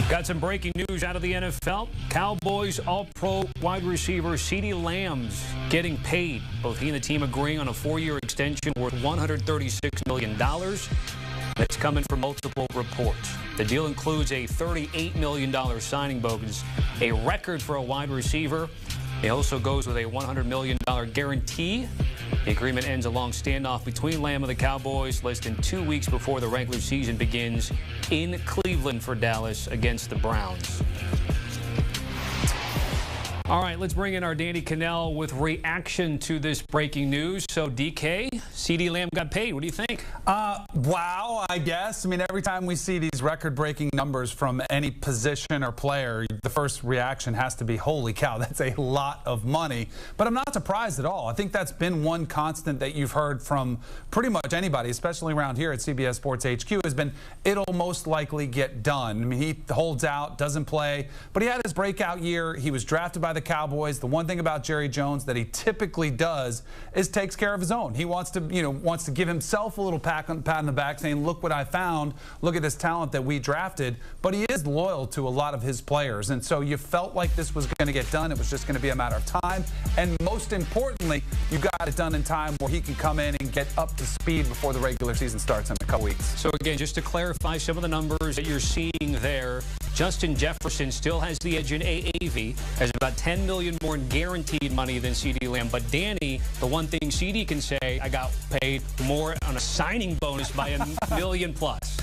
Got some breaking news out of the NFL. Cowboys All-Pro wide receiver Cee Dee Lamb's getting paid. Both he and the team agreeing on a 4-year extension worth $136 million. That's coming from multiple reports. The deal includes a $38 million signing bonus, a record for a wide receiver. It also goes with a $100 million guarantee. The agreement ends a long standoff between Lamb and the Cowboys less than 2 weeks before the regular season begins in Cleveland for Dallas against the Browns. All right, let's bring in our Danny Cannell with reaction to this breaking news. So, DK, Cee Dee Lamb got paid. What do you think? Wow, I guess. I mean, every time we see these record-breaking numbers from any position or player, the first reaction has to be, holy cow, that's a lot of money. But I'm not surprised at all. I think that's been one constant that you've heard from pretty much anybody, especially around here at CBS Sports HQ, has been it'll most likely get done. I mean, he holds out, doesn't play, but he had his breakout year. He was drafted by the Cowboys. The one thing about Jerry Jones that he typically does is takes care of his own. He wants to give himself a little pat on the back saying, look what I found, look at this talent that we drafted, but he is loyal to a lot of his players, and so you felt like this was going to get done. It was just going to be a matter of time, and most importantly, you got it done in time where he can come in and get up to speed before the regular season starts in a couple weeks. So again, just to clarify some of the numbers that you're seeing there, Justin Jefferson still has the edge in AAV, has about $10 million more in guaranteed money than Cee Dee Lamb. But Danny, the one thing Cee Dee can say, I got paid more on a signing bonus by $1 million plus.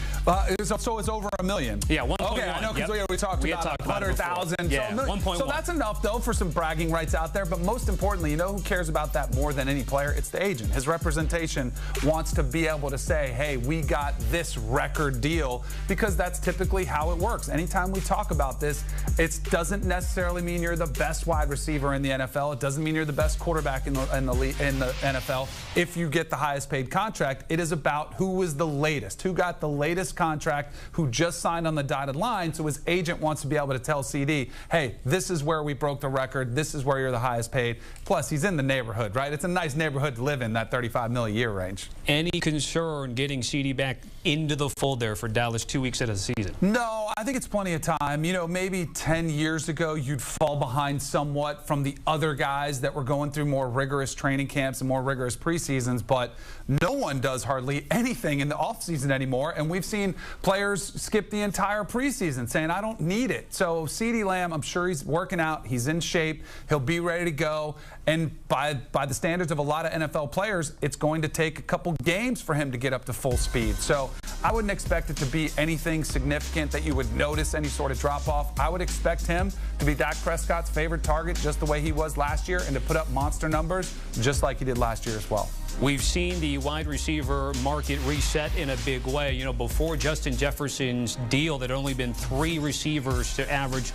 So it's over $1 million. Yeah, 1.1. Okay, I know, because we talked about 100,000. Yeah, so 1.1. So that's enough, though, for some bragging rights out there. But most importantly, you know who cares about that more than any player? It's the agent. His representation wants to be able to say, hey, we got this record deal, because that's typically how it works. Anytime we talk about this, it doesn't necessarily mean you're the best wide receiver in the NFL. It doesn't mean you're the best quarterback in the NFL. If you get the highest paid contract, it is about who was the latest, who got the latest contract, who just signed on the dotted line. So his agent wants to be able to tell Cee Dee, hey, this is where we broke the record. This is where you're the highest paid. Plus, he's in the neighborhood, right? It's a nice neighborhood to live in, that $35 million a year range. Any concern getting Cee Dee back into the fold there for Dallas 2 weeks into the season? No, I think it's plenty of time. You know, maybe 10 years ago, you'd fall behind somewhat from the other guys that were going through more rigorous training camps and more rigorous preseasons, but no one does hardly anything in the offseason anymore, and we've seen players skip the entire preseason saying, I don't need it. So Cee Dee Lamb, I'm sure he's working out, he's in shape, he'll be ready to go, and by the standards of a lot of NFL players, it's going to take a couple games for him to get up to full speed. So I wouldn't expect it to be anything significant that you would notice any sort of drop-off. I would expect him to be Dak Prescott's favorite target just the way he was last year, and to put up monster numbers just like he did last year as well. We've seen the wide receiver market reset in a big way. You know, before Justin Jefferson's deal, there'd only been 3 receivers to average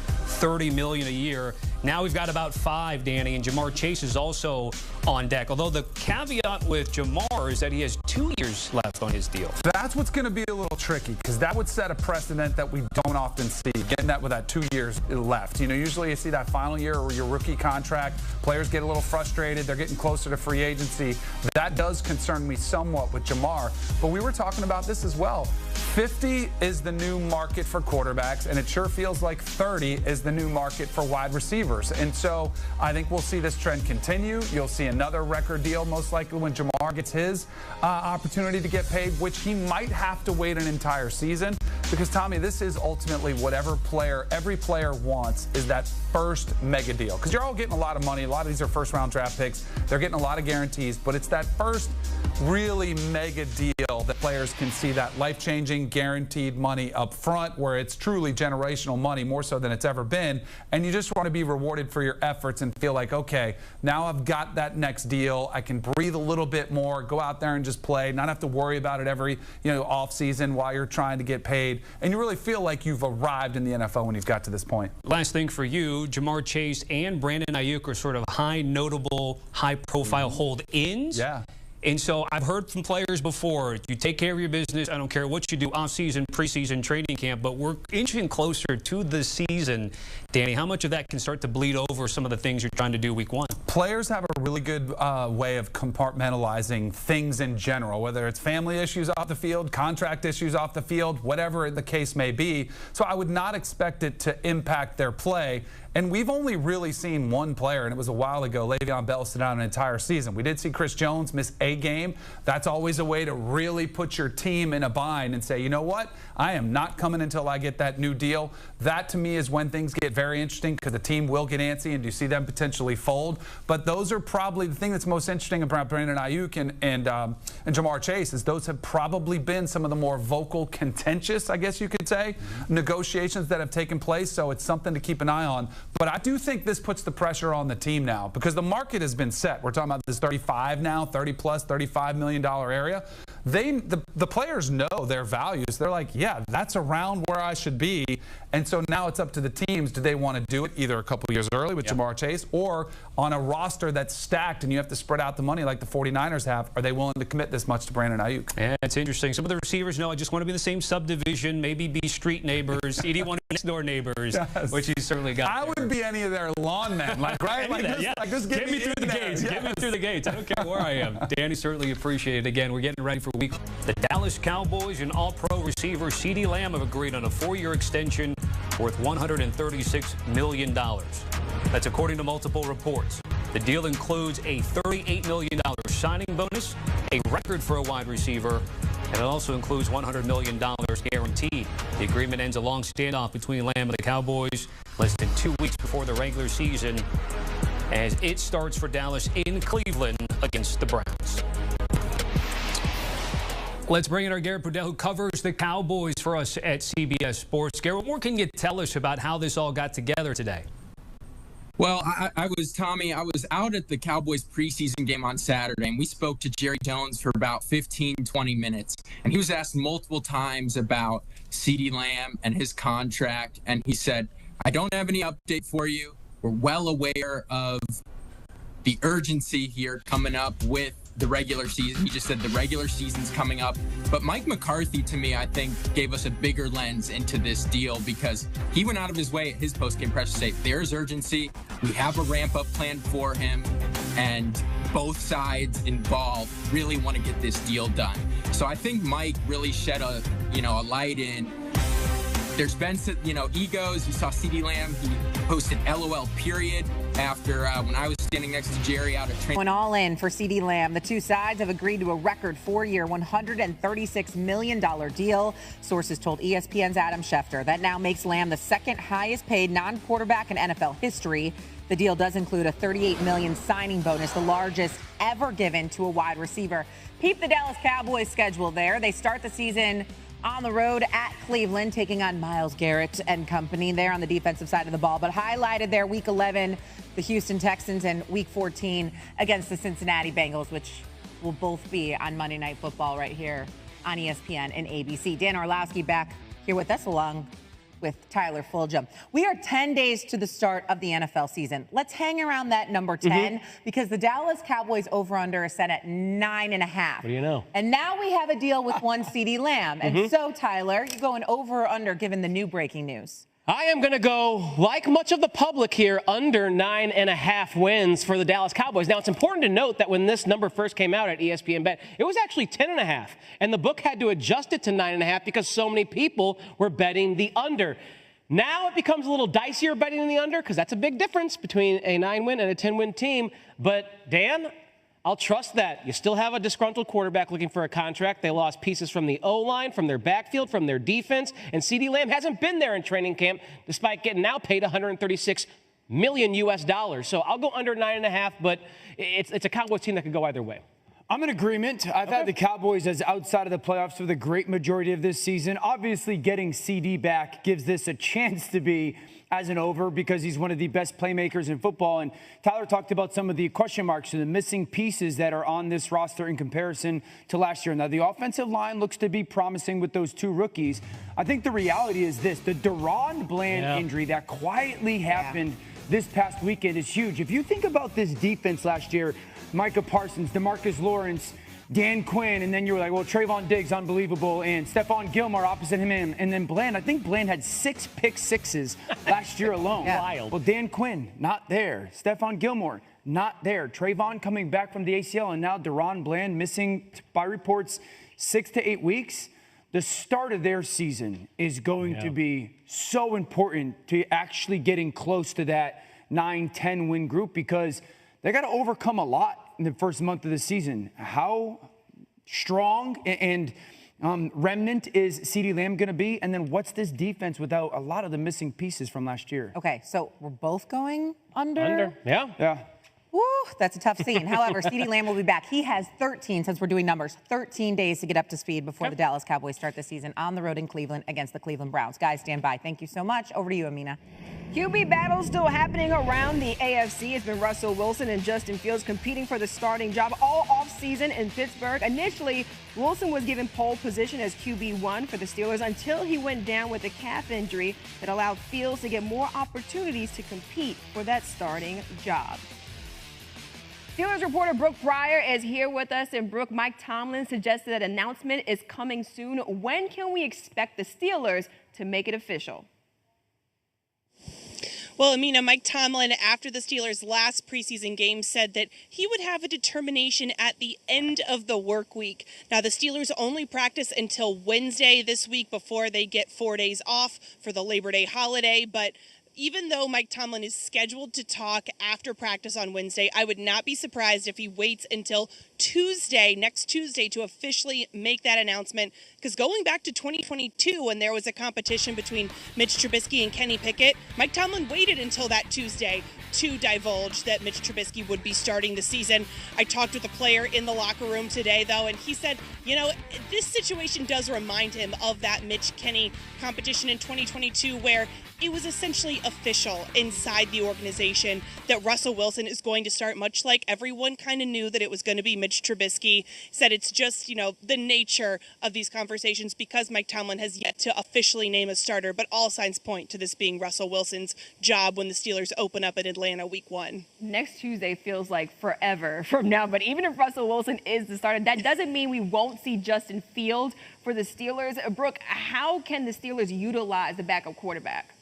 $30 million a year. Now we've got about 5, Danny, and Jamar Chase is also on deck. Although the caveat with Jamar is that he has 2 years left on his deal. That's what's going to be a little tricky, because that would set a precedent that we don't often see, getting that with that 2 years left. You know, usually you see that final year or your rookie contract, players get a little frustrated, they're getting closer to free agency. That does concern me somewhat with Jamar, but we were talking about this as well. 50 is the new market for quarterbacks, and it sure feels like 30 is the new market for wide receivers. And so I think we'll see this trend continue. You'll see another record deal most likely when Jamar gets his opportunity to get paid, which he might have to wait an entire season, because, Tommy, this is ultimately whatever every player wants, is that first mega deal. Because you're all getting a lot of money. A lot of these are first-round draft picks. They're getting a lot of guarantees, but it's that first really mega deal that players can see that life-changing guaranteed money up front, where it's truly generational money, more so than it's ever been, and you just want to be rewarded for your efforts and feel like, okay, now I've got that next deal. I can breathe a little bit more, go out there and just play, not have to worry about it every off season while you're trying to get paid, and you really feel like you've arrived in the NFL when you've got to this point. Last thing for you, Jamar Chase and Brandon Ayuk are sort of high notable, high profile hold-ins. Yeah. And so I've heard from players before, you take care of your business. I don't care what you do, off-season, preseason, training camp, but we're inching closer to the season. Danny, how much of that can start to bleed over some of the things you're trying to do week one? Players have a really good way of compartmentalizing things in general, whether it's family issues off the field, contract issues off the field, whatever the case may be. So I would not expect it to impact their play. And we've only really seen one player, and it was a while ago, Le'Veon Bell, sit out an entire season. We did see Chris Jones miss a game. That's always a way to really put your team in a bind and say, you know what? I am not coming until I get that new deal. That, to me, is when things get very interesting because the team will get antsy and you see them potentially fold. But those are probably the thing that's most interesting about Brandon Ayuk and Jamar Chase is those have probably been some of the more vocal, contentious, I guess you could say, negotiations that have taken place. So it's something to keep an eye on. But I do think this puts the pressure on the team now because the market has been set. We're talking about this 35 now, 30 plus, $35 million area. The players know their values. They're like, yeah, that's around where I should be. And so now it's up to the teams. Do they want to do it either a couple years early with Jamar Chase or on a roster that's stacked and you have to spread out the money like the 49ers have? Are they willing to commit this much to Brandon Ayuk? Yeah, it's interesting. Some of the receivers know I just want to be in the same subdivision, maybe be street neighbors, Cee Dee one next door neighbors, yes. Which he's certainly got. I would be any of their lawn men, like right, like this, yeah. Like just get me through the gates. Yes. Get me through the gates. I don't care where I am. Danny, certainly appreciate it. Again, we're getting ready for week. The Dallas Cowboys and All-Pro receiver Cee Dee Lamb have agreed on a 4-year extension worth $136 million. That's according to multiple reports. The deal includes a $38 million signing bonus, a record for a wide receiver, and it also includes $100 million guaranteed. The agreement ends a long standoff between Lamb and the Cowboys less than 2 weeks before the regular season as it starts for Dallas in Cleveland against the Browns. Let's bring in our Garrett Brudell, who covers the Cowboys for us at CBS Sports. Garrett, what more can you tell us about how this all got together today? Well, I was out at the Cowboys preseason game on Saturday, and we spoke to Jerry Jones for about 15, 20 minutes. And he was asked multiple times about Cee Dee Lamb and his contract. And he said, I don't have any update for you. We're well aware of the urgency here coming up with the regular season. He just said the regular season's coming up. But Mike McCarthy, to me, I think, gave us a bigger lens into this deal because he went out of his way at his post-game press to say, there's urgency. We have a ramp-up plan for him. And both sides involved really want to get this deal done. So I think Mike really shed a light in. There's been, egos. You saw Cee Dee Lamb. He posted LOL period after when I was standing next to Jerry out at training. Went all in for Cee Dee Lamb. The two sides have agreed to a record 4-year, $136 million deal. Sources told ESPN's Adam Schefter. That now makes Lamb the second highest paid non-quarterback in NFL history. The deal does include a $38 million signing bonus, the largest ever given to a wide receiver. Peep the Dallas Cowboys schedule there. They start the season on the road at Cleveland, taking on Myles Garrett and company there on the defensive side of the ball. But highlighted there, Week 11, the Houston Texans, and Week 14 against the Cincinnati Bengals, which will both be on Monday Night Football right here on ESPN and ABC. Dan Orlowski back here with us along with Tyler Fulgham. We are 10 days to the start of the NFL season. Let's hang around that number 10 because the Dallas Cowboys over-under is set at 9.5. What do you know? And now we have a deal with one Cee Dee Lamb. And so, Tyler, you're going over or under given the new breaking news? I am going to go, like much of the public here, under 9.5 wins for the Dallas Cowboys. Now, it's important to note that when this number first came out at ESPN Bet, it was actually 10.5. And the book had to adjust it to 9.5 because so many people were betting the under. Now it becomes a little dicier betting the under because that's a big difference between a 9-win and a 10-win team. But, Dan, I'll trust that. You still have a disgruntled quarterback looking for a contract. They lost pieces from the O-line, from their backfield, from their defense. And Cee Dee Lamb hasn't been there in training camp despite getting now paid $136 million US. So I'll go under 9.5, but it's a Cowboys team that could go either way. I'm in agreement. I've had the Cowboys as outside of the playoffs for the great majority of this season. Obviously, getting CD back gives this a chance to be as an over because he's one of the best playmakers in football. And Tyler talked about some of the question marks and the missing pieces that are on this roster in comparison to last year. Now, the offensive line looks to be promising with those two rookies. I think the reality is this. The Deron Bland injury that quietly happened this past weekend is huge. If you think about this defense last year, Micah Parsons, DeMarcus Lawrence, Dan Quinn, and then you were like, well, Trayvon Diggs, unbelievable, and Stephon Gilmore opposite him, and then Bland. I think Bland had 6 pick sixes last year alone. Yeah. Wild. Well, Dan Quinn, not there. Stephon Gilmore, not there. Trayvon coming back from the ACL, and now Deron Bland missing, by reports, 6 to 8 weeks. The start of their season is going to be so important to actually getting close to that 9-10 win group, because they got to overcome a lot in the first month of the season. How strong and remnant is Cee Dee Lamb going to be? And then what's this defense without a lot of the missing pieces from last year? Okay, so we're both going under? Under, yeah. Yeah. Woo, that's a tough scene. However, Cee Dee Lamb will be back. He has 13, since we're doing numbers, 13 days to get up to speed before the Dallas Cowboys start the season on the road in Cleveland against the Cleveland Browns. Guys, stand by. Thank you so much. Over to you, Amina. QB battle still happening around the AFC. It's been Russell Wilson and Justin Fields competing for the starting job all offseason in Pittsburgh. Initially, Wilson was given pole position as QB1 for the Steelers until he went down with a calf injury that allowed Fields to get more opportunities to compete for that starting job. Steelers reporter Brooke Pryor is here with us. And Brooke, Mike Tomlin suggested that announcement is coming soon. When can we expect the Steelers to make it official? Well, Amina, Mike Tomlin, after the Steelers' last preseason game, said that he would have a determination at the end of the work week. Now, the Steelers only practice until Wednesday this week before they get 4 days off for the Labor Day holiday. But even though Mike Tomlin is scheduled to talk after practice on Wednesday, I would not be surprised if he waits until Tuesday, next Tuesday, to officially make that announcement. Because going back to 2022, when there was a competition between Mitch Trubisky and Kenny Pickett, Mike Tomlin waited until that Tuesday to divulge that Mitch Trubisky would be starting the season. I talked with a player in the locker room today, though, and he said, you know, this situation does remind him of that Mitch-Kenny competition in 2022, where it was essentially official inside the organization that Russell Wilson is going to start, much like everyone kind of knew that it was going to be Mitch Trubisky. Said it's just, you know, the nature of these conversations because Mike Tomlin has yet to officially name a starter, but all signs point to this being Russell Wilson's job when the Steelers open up in Atlanta week 1. Next Tuesday feels like forever from now, but even if Russell Wilson is the starter, that doesn't mean we won't see Justin Fields for the Steelers. Brooke, how can the Steelers utilize the backup quarterback?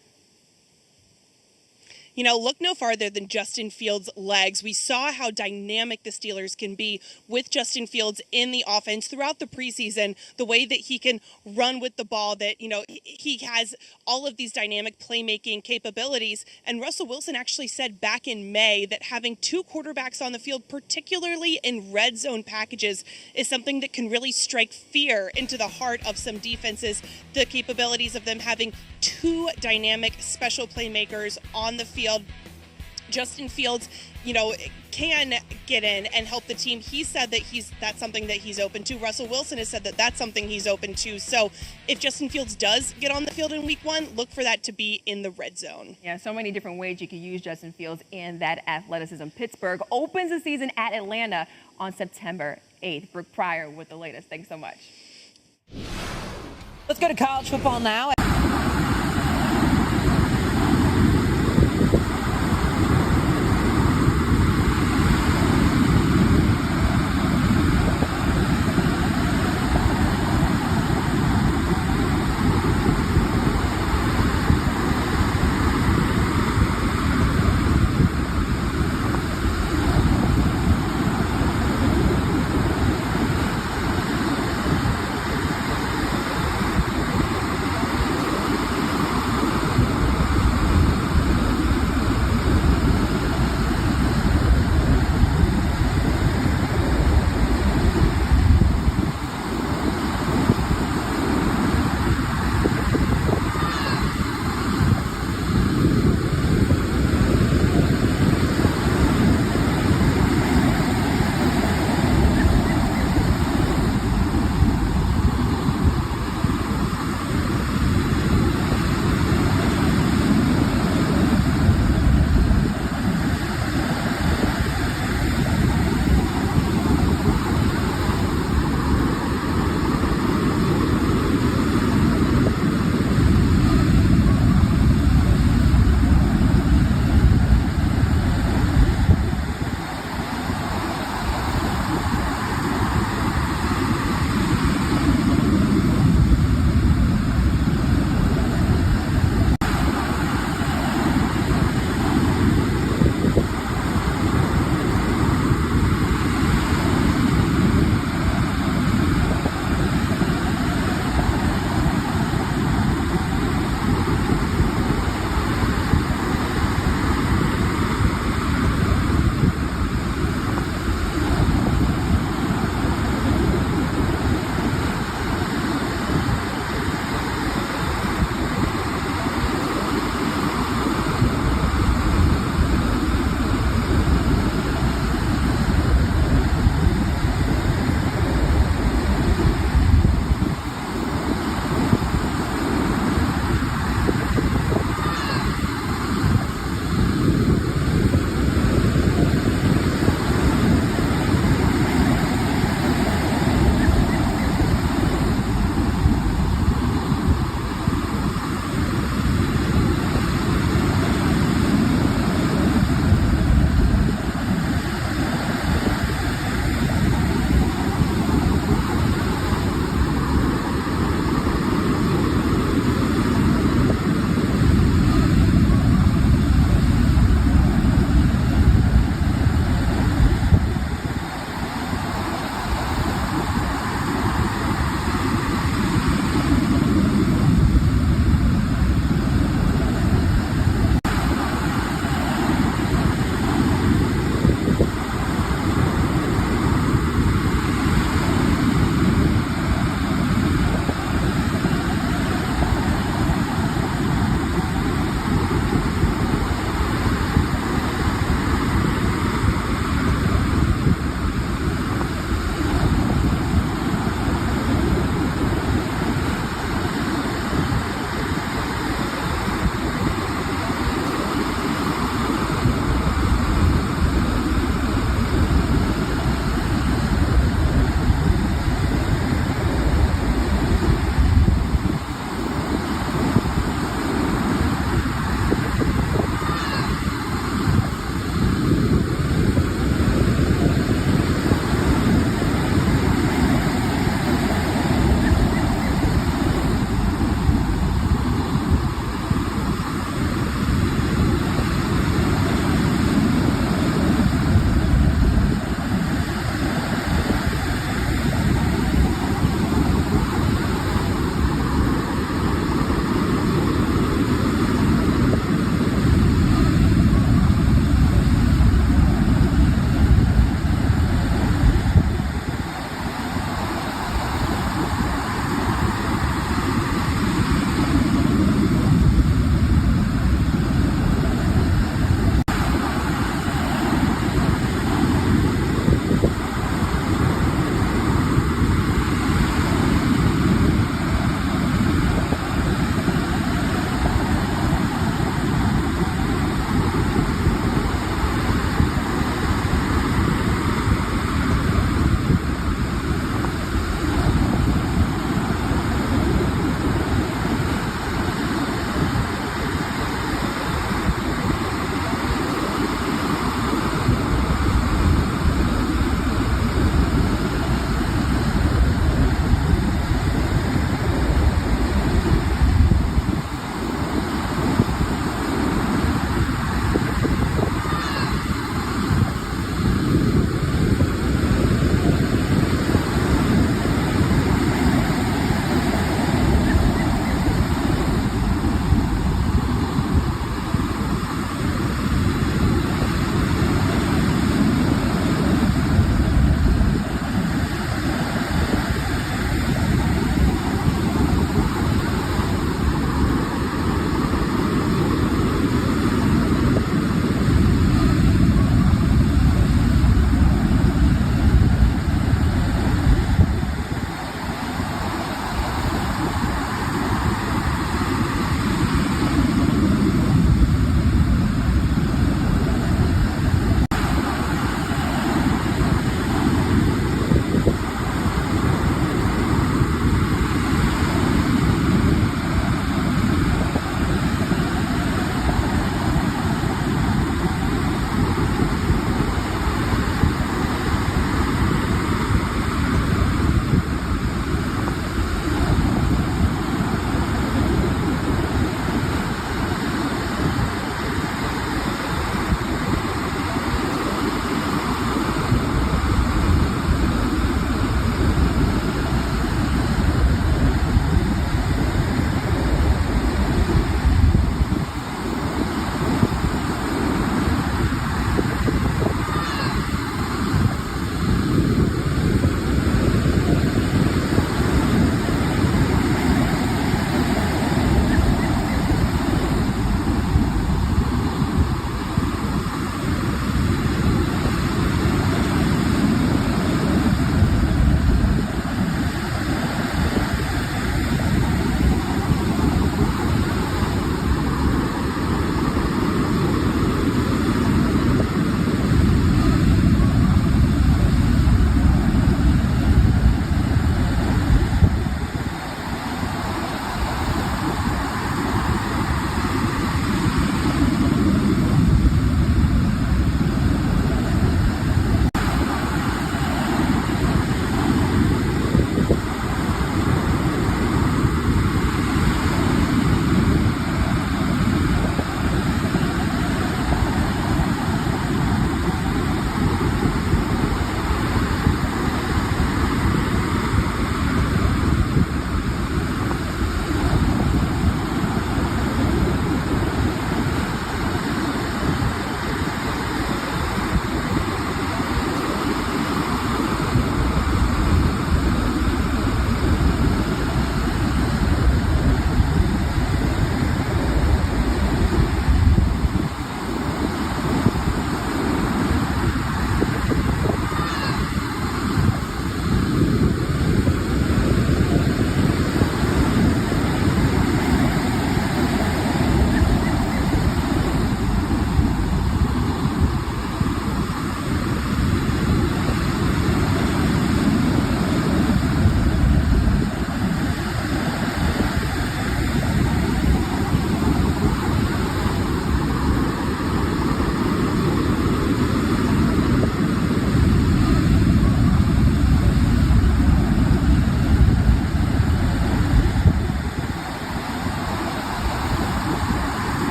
You know, look no farther than Justin Fields' legs. We saw how dynamic the Steelers can be with Justin Fields in the offense throughout the preseason, the way that he can run with the ball, that, you know, he has all of these dynamic playmaking capabilities. And Russell Wilson actually said back in May that having 2 quarterbacks on the field, particularly in red zone packages, is something that can really strike fear into the heart of some defenses. The capabilities of them having 2 dynamic special playmakers on the field. Justin Fields, you know, can get in and help the team. He said that that's something that he's open to. Russell Wilson has said that that's something he's open to. So if Justin Fields does get on the field in week 1, look for that to be in the red zone. Yeah, so many different ways you can use Justin Fields and that athleticism. Pittsburgh opens the season at Atlanta on September 8th. Brooke Pryor with the latest. Thanks so much. Let's go to college football now.